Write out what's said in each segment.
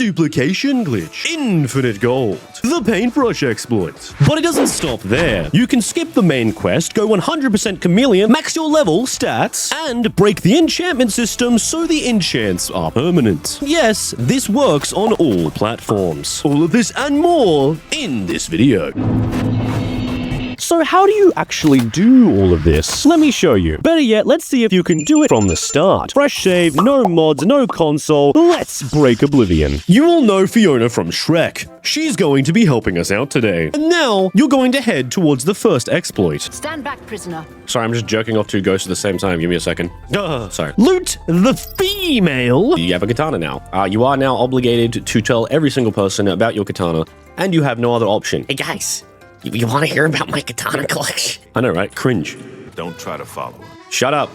Duplication Glitch, Infinite Gold, the Paintbrush Exploit. But it doesn't stop there. You can skip the main quest, go 100% Chameleon, max your level, stats, and break the enchantment system so the enchants are permanent. Yes, this works on all platforms. All of this and more in this video. So how do you actually do all of this? Let me show you. Better yet, let's see if you can do it from the start. Fresh save, no mods, no console. Let's break Oblivion. You all know Fiona from Shrek. She's going to be helping us out today. And now, you're going to head towards the first exploit. Stand back, prisoner. Sorry, I'm just jerking off two ghosts at the same time. Give me a second. Sorry. Loot the female. You have a katana now. You are now obligated to tell every single person about your katana, and you have no other option. Hey guys, you want to hear about my katana collection? I know, right? Cringe. Don't try to follow her. Shut up.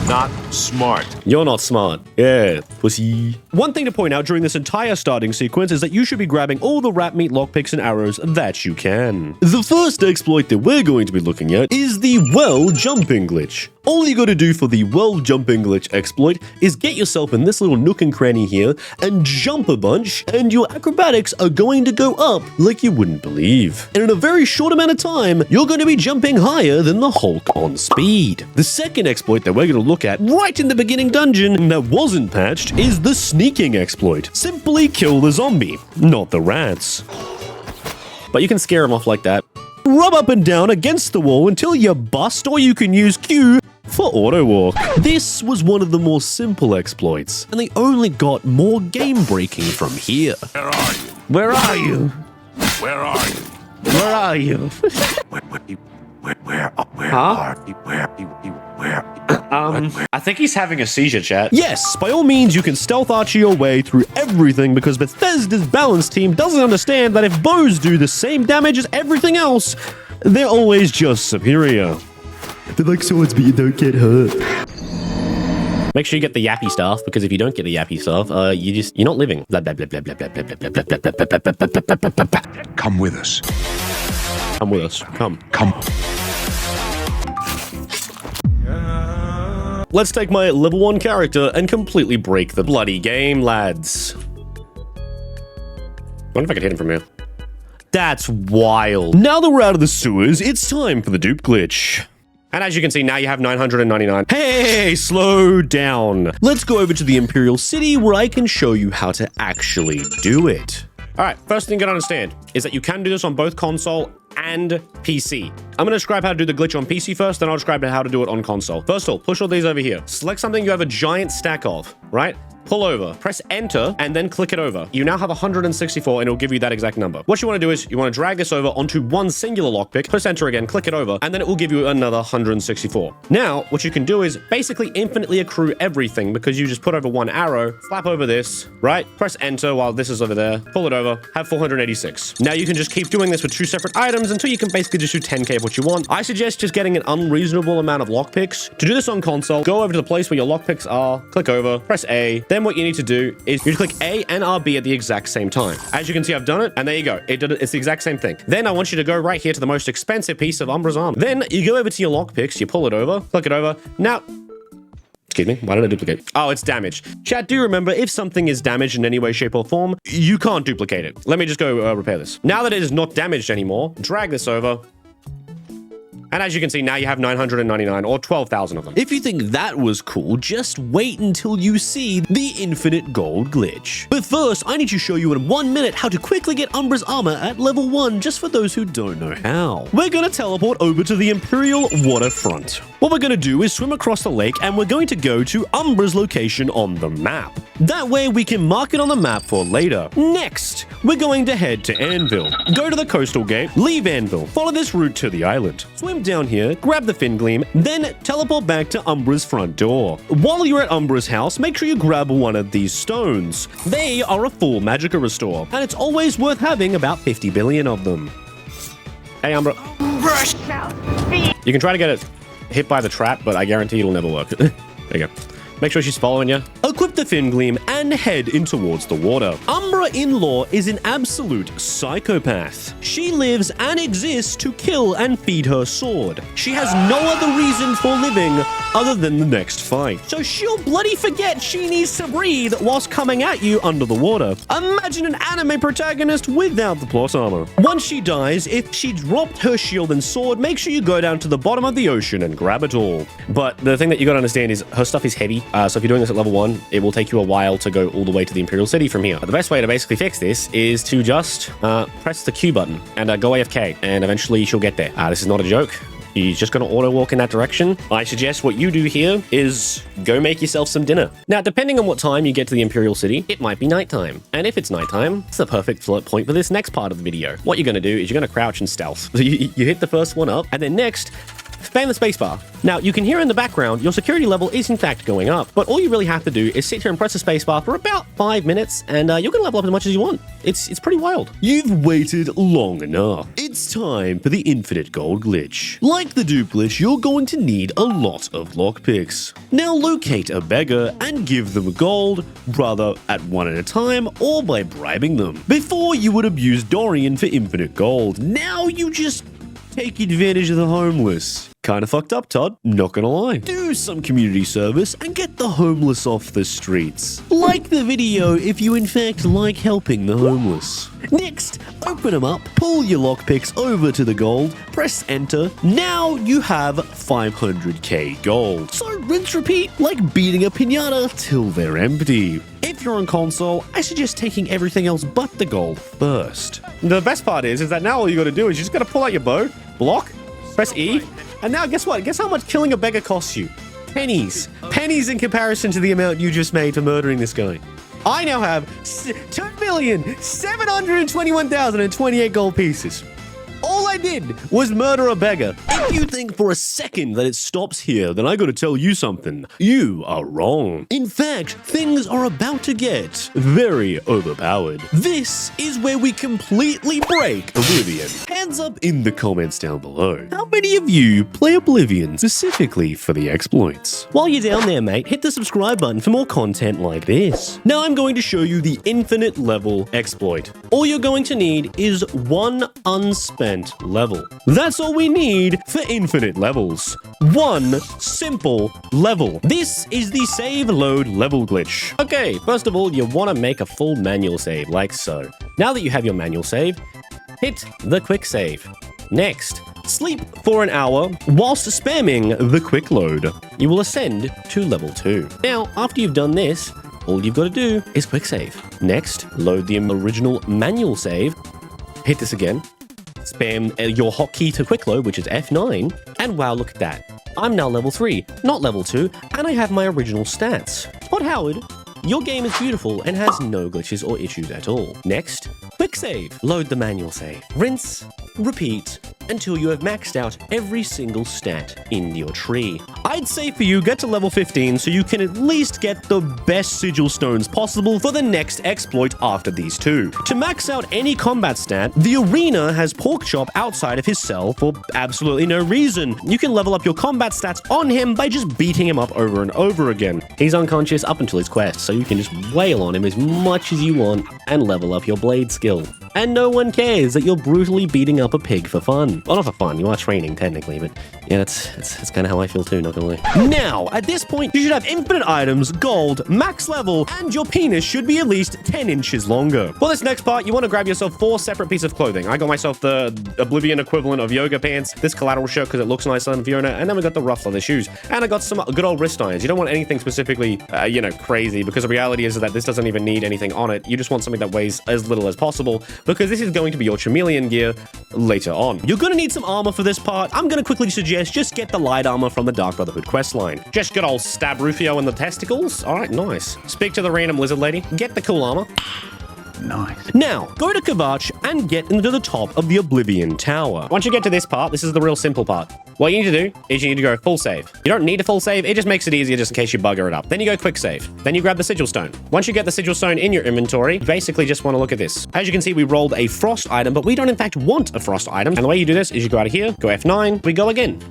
Not smart. You're not smart. Yeah, pussy. One thing to point out during this entire starting sequence is that you should be grabbing all the rat meat lockpicks and arrows that you can. The first exploit that we're going to be looking at is the well jumping glitch. All you gotta do for the well jumping glitch exploit is get yourself in this little nook and cranny here and jump a bunch, and your acrobatics are going to go up like you wouldn't believe. And in a very short amount of time, you're going to be jumping higher than the Hulk on speed. The second exploit that we're going to look at right in the beginning dungeon that wasn't patched is the sneaking exploit. Simply kill the zombie, not the rats. But you can scare them off like that. Rub up and down against the wall until you bust, or you can use Q for auto walk. This was one of the more simple exploits, and they only got more game breaking from here. Where are you? Where are you? Where are you? Where are you? Where I think he's having a seizure, chat. Yes, by all means, you can stealth archer your way through everything because Bethesda's balance team doesn't understand that if bows do the same damage as everything else, they're always just superior. They're like swords, but you don't get hurt. Make sure you get the yappy staff, because if you don't get the yappy staff, you're not living. Blah, blah, blah, blah, blah, blah, blah, blah, blah, blah, blah, blah, blah, blah, blah, blah, blah. Come with us. Come with us. Come. Let's take my level 1 character and completely break the bloody game, lads. Wonder if I could hit him from here. That's wild. Now that we're out of the sewers, it's time for the dupe glitch. And as you can see, now you have 999. Hey, slow down. Let's go over to the Imperial City where I can show you how to actually do it. All right, first thing you gotta understand is that you can do this on both console and PC. I'm gonna describe how to do the glitch on PC first, then I'll describe how to do it on console. First of all, push all these over here. Select something you have a giant stack of, right? Pull over, press enter, and then click it over. You now have 164, and it'll give you that exact number. What you want to do is you want to drag this over onto one singular lockpick, press enter again, click it over, and then it will give you another 164. Now, what you can do is basically infinitely accrue everything because you just put over one arrow, flap over this, right? Press enter while this is over there, pull it over, have 486. Now you can just keep doing this with two separate items until you can basically just do 10k of what you want. I suggest just getting an unreasonable amount of lockpicks. To do this on console, go over to the place where your lockpicks are, click over, press A. Then what you need to do is you click A and RB at the exact same time. As you can see, I've done it, and there you go. It did it. It's the exact same thing. Then I want you to go right here to the most expensive piece of Umbra's armor. Then you go over to your lockpicks, you pull it over, click it over. Now, excuse me, why did I duplicate? Oh, it's damaged. Chat, do remember, if something is damaged in any way, shape, or form, you can't duplicate it. Let me just go repair this. Now that it is not damaged anymore, drag this over. And as you can see, now you have 999 or 12,000 of them. If you think that was cool, just wait until you see the infinite gold glitch. But first, I need to show you in 1 minute how to quickly get Umbra's armor at level 1, just for those who don't know how. We're gonna teleport over to the Imperial waterfront. What we're gonna do is swim across the lake, and we're going to go to Umbra's location on the map. That way we can mark it on the map for later. Next, we're going to head to Anvil. Go to the coastal gate, leave Anvil, follow this route to the island. Swim down here, grab the fin gleam, then teleport back to Umbra's front door. While you're at Umbra's house, make sure you grab one of these stones. They are a full magicka restore, and it's always worth having about 50 billion of them. Hey, Umbra. You can try to get it hit by the trap, but I guarantee it'll never work. There you go. Make sure she's following you. Equip the Fin Gleam and head in towards the water. Umbra in lore is an absolute psychopath. She lives and exists to kill and feed her sword. She has no other reason for living other than the next fight. So she'll bloody forget she needs to breathe whilst coming at you under the water. Imagine an anime protagonist without the plot armor. Once she dies, if she dropped her shield and sword, make sure you go down to the bottom of the ocean and grab it all. But the thing that you gotta understand is her stuff is heavy. So if you're doing this at level 1, it will take you a while to go all the way to the Imperial City from here. The best way to basically fix this is to just press the Q button and go AFK, and eventually she'll get there. This is not a joke. He's just going to auto walk in that direction. I suggest what you do here is go make yourself some dinner. Now, depending on what time you get to the Imperial City, it might be nighttime. And if it's nighttime, it's the perfect point for this next part of the video. What you're going to do is you're going to crouch and stealth. So you hit the first one up, and then next, spam the spacebar. Now, you can hear in the background, your security level is in fact going up, but all you really have to do is sit here and press the spacebar for about 5 minutes, and you're going to level up as much as you want. It's pretty wild. You've waited long enough. It's time for the infinite gold glitch. Like the dupe glitch, you're going to need a lot of lockpicks. Now locate a beggar and give them gold, rather at one at a time or by bribing them. Before you would abuse Dorian for infinite gold. Now you just take advantage of the homeless. Kinda fucked up, Todd. Not gonna lie. Do some community service and get the homeless off the streets. Like the video if you in fact like helping the homeless. Next, open them up, pull your lockpicks over to the gold, press enter. Now you have 500k gold. So rinse repeat like beating a piñata till they're empty. If you're on console, I suggest taking everything else but the gold first. The best part is that now all you gotta do is you just gotta pull out your bow, block, press E, and now guess what? Guess how much killing a beggar costs you? Pennies. Pennies in comparison to the amount you just made for murdering this guy. I now have 2,721,028 gold pieces. All I did was murder a beggar. If you think for a second that it stops here, then I gotta tell you something. You are wrong. In fact, things are about to get very overpowered. This is where we completely break Oblivion. Hands up in the comments down below. How many of you play Oblivion specifically for the exploits? While you're down there, mate, hit the subscribe button for more content like this. Now I'm going to show you the infinite level exploit. All you're going to need is one unspent level. That's all we need for infinite levels. One simple level. This is the save load level glitch. Okay, first of all, you want to make a full manual save like so. Now that you have your manual save, hit the quick save. Next, sleep for an hour whilst spamming the quick load. You will ascend to level 2. Now, after you've done this, all you've got to do is quick save. Next, load the original manual save. Hit this again. Spam your hotkey to quick load, which is F9, and wow, look at that. I'm now level 3, not level 2, and I have my original stats. But Howard, your game is beautiful and has no glitches or issues at all. Next, quick save. Load the manual save. Rinse, repeat, until you have maxed out every single stat in your tree. I'd say for you, get to level 15 so you can at least get the best sigil stones possible for the next exploit after these two. To max out any combat stat, the arena has Porkchop outside of his cell for absolutely no reason. You can level up your combat stats on him by just beating him up over and over again. He's unconscious up until his quest, so you can just wail on him as much as you want and level up your blade skill. And no one cares that you're brutally beating up a pig for fun. Well, not for fun, you are training technically, but yeah, that's kind of how I feel too, not gonna lie. Now, at this point, you should have infinite items, gold, max level, and your penis should be at least 10 inches longer. For this next part, you want to grab yourself 4 separate pieces of clothing. I got myself the Oblivion equivalent of yoga pants, this collateral shirt because it looks nicer than Fiona, and then we got the rough leather shoes. And I got some good old wrist irons. You don't want anything specifically, crazy, because the reality is that this doesn't even need anything on it. You just want something that weighs as little as possible, because this is going to be your Chameleon gear later on. You're going to need some armor for this part. I'm going to quickly suggest just get the light armor from the Dark Brotherhood questline. Just good old stab Rufio in the testicles. All right, nice. Speak to the random lizard lady. Get the cool armor. Nice. Now, go to Kavach and get into the top of the Oblivion Tower. Once you get to this part, this is the real simple part. What you need to do is you need to go full save. You don't need a full save, it just makes it easier just in case you bugger it up. Then you go quick save. Then you grab the Sigil Stone. Once you get the Sigil Stone in your inventory, you basically just want to look at this. As you can see, we rolled a Frost item, but we don't in fact want a Frost item. And the way you do this is you go out of here, go F9, we go again.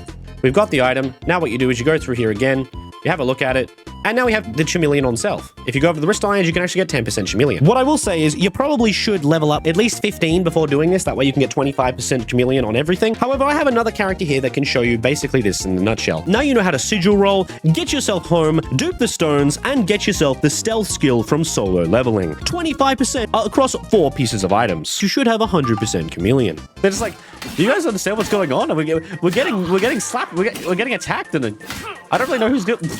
We've got the item. Now what you do is you go through here again, you have a look at it, And now we have the Chameleon on self. If you go over the wrist irons, you can actually get 10% Chameleon. What I will say is you probably should level up at least 15 before doing this. That way you can get 25% Chameleon on everything. However, I have another character here that can show you basically this in a nutshell. Now you know how to Sigil roll, get yourself home, dupe the stones, and get yourself the stealth skill from solo leveling. 25% across 4 pieces of items. You should have 100% Chameleon. They're just like, do you guys understand what's going on? We're getting slapped. We're getting attacked, and I don't really know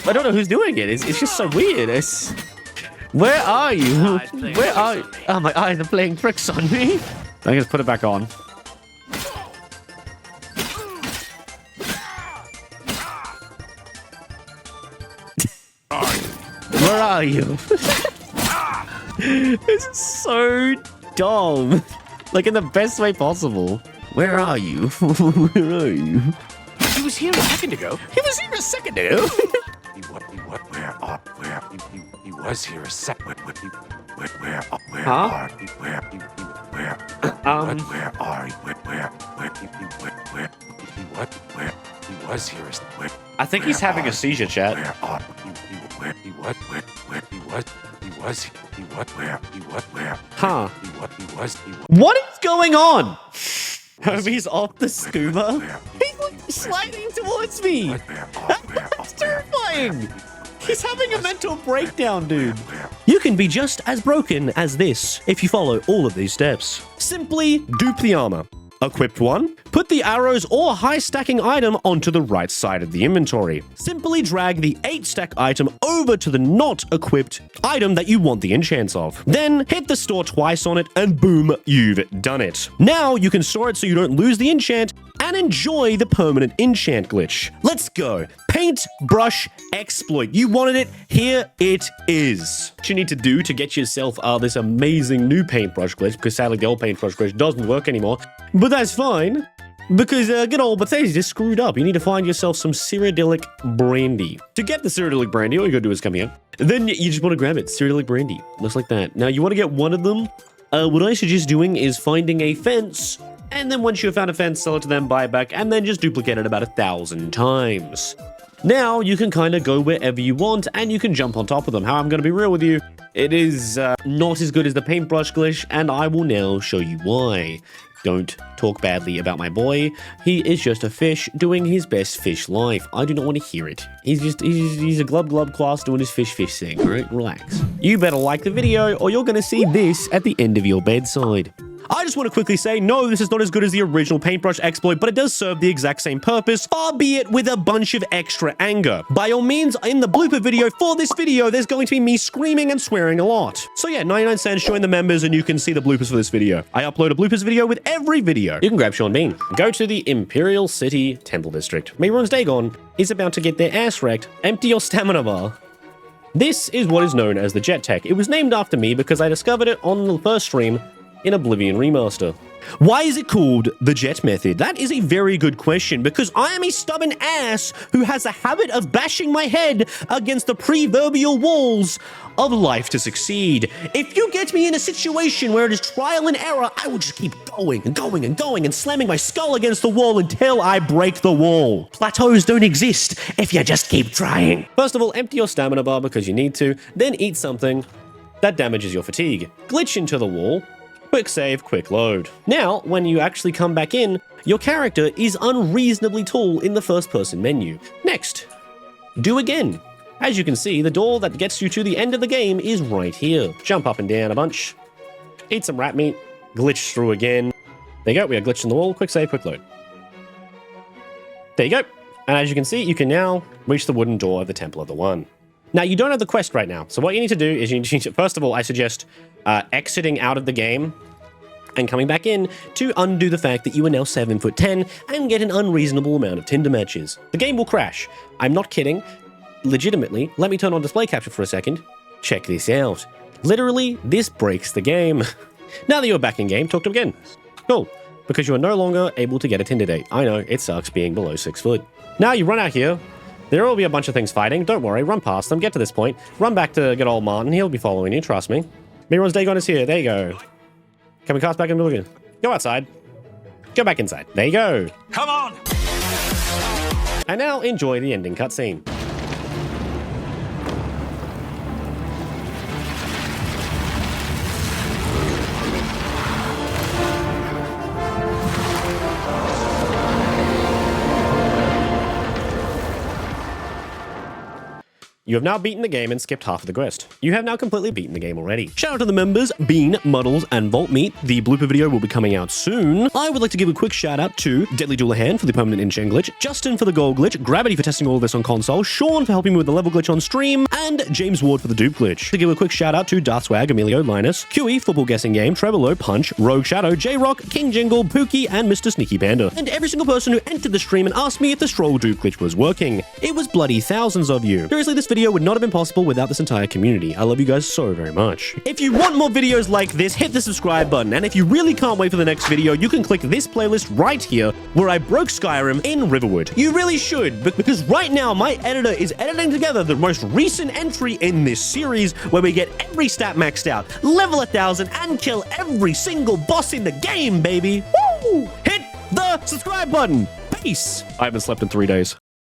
I don't know who's doing it. It's just so weird. Where are you? Where are you? Oh, my eyes are playing tricks on me. I just put it back on. Where are you? This is so dumb. Like in the best way possible. Where are you? Where are you? He was here a second ago. He was here a second ago. He was here a second. Where are you? Where are you? He was here. I think he's having a seizure, chat. Huh. What is going on? Homie's off the scuba. He's like sliding towards me. That's terrifying. He's having a mental breakdown, dude. You can be just as broken as this if you follow all of these steps. Simply dupe the armor. Equipped one, put the arrows or high stacking item onto the right side of the inventory. Simply drag the 8 stack item over to the not equipped item that you want the enchants of. Then hit the store twice on it and boom, you've done it. Now you can store it so you don't lose the enchant and enjoy the permanent enchant glitch. Let's go. Paintbrush exploit. You wanted it, here it is. What you need to do to get yourself this amazing new paintbrush glitch, because sadly the old paintbrush glitch doesn't work anymore, but that's fine, because good old Bethesda just screwed up. You need to find yourself some Cyrodiilic Brandy. To get the Cyrodiilic Brandy, all you gotta do is come here. Then you just want to grab it, Cyrodiilic Brandy. Looks like that. Now you want to get one of them. What I suggest doing is finding a fence, and then once you've found a fence, sell it to them, buy it back, and then just duplicate it about 1,000 times. Now you can kind of go wherever you want, and you can jump on top of them. How I'm going to be real with you, it is not as good as the paintbrush glitch, and I will now show you why. Don't talk badly about my boy. He is just a fish doing his best fish life. I do not want to hear it. He's a glub glub class doing his fish thing, all right? Relax. You better like the video or you're going to see this at the end of your bedside. I just want to quickly say, no, this is not as good as the original paintbrush exploit, but it does serve the exact same purpose, far be it with a bunch of extra anger. By all means, in the blooper video for this video, there's going to be me screaming and swearing a lot. So yeah, 99 cents, join the members, and you can see the bloopers for this video. I upload a bloopers video with every video. You can grab Sean Bean. Go to the Imperial City Temple District. Mayron's Dagon is about to get their ass wrecked. Empty your stamina bar. This is what is known as the Jet Tech. It was named after me because I discovered it on the first stream in Oblivion Remaster. Why is it called the Jet Method? That is a very good question, because I am a stubborn ass who has a habit of bashing my head against the proverbial walls of life to succeed. If you get me in a situation where it is trial and error, I will just keep going and going and going and slamming my skull against the wall until I break the wall. Plateaus don't exist if you just keep trying. First of all, empty your stamina bar because you need to, then eat something that damages your fatigue. Glitch into the wall. Quick save, quick load. Now, when you actually come back in, your character is unreasonably tall in the first person menu. Next, do again. As you can see, the door that gets you to the end of the game is right here. Jump up and down a bunch. Eat some rat meat. Glitch through again. There you go, we are glitched in the wall. Quick save, quick load. There you go. And as you can see, you can now reach the wooden door of the Temple of the One. Now, you don't have the quest right now, so what you need to do is, first of all, I suggest exiting out of the game and coming back in to undo the fact that you are now 7'10" and get an unreasonable amount of Tinder matches. The game will crash. I'm not kidding. Legitimately, let me turn on display capture for a second. Check this out. Literally, this breaks the game. Now that you're back in game, talk to him again. Cool, because you are no longer able to get a Tinder date. I know, it sucks being below 6 foot. Now you run out here. There will be a bunch of things fighting. Don't worry, run past them, get to this point. Run back to good old Martin. He'll be following you, trust me. Mayron's Dagon is here. There you go. Can we cast back in the middle? Go outside. Go back inside. There you go. Come on! And now enjoy the ending cutscene. You have now beaten the game and skipped half of the quest. You have now completely beaten the game already. Shout out to the members, Bean, Muddles, and Voltmeat. The blooper video will be coming out soon. I would like to give a quick shout out to Deadly Dullahan for the permanent enchant glitch, Justin for the gold glitch, Gravity for testing all of this on console, Sean for helping me with the level glitch on stream, and James Ward for the dupe glitch. To give a quick shout out to Darth Swag, Emilio, Linus, QE, Football Guessing Game, Trevor Lowe, Punch, Rogue Shadow, J-Rock, King Jingle, Pookie, and Mr. Sneaky Panda. And every single person who entered the stream and asked me if the Stroll dupe glitch was working. It was bloody thousands of you. Seriously, this video would not have been possible without this entire community. I love you guys so very much. If you want more videos like this, hit the subscribe button. And if you really can't wait for the next video, you can click this playlist right here where I broke Skyrim in Riverwood. You really should, because right now my editor is editing together the most recent entry in this series where we get every stat maxed out, level 1000, and kill every single boss in the game, baby. Woo! Hit the subscribe button. Peace. I haven't slept in 3 days.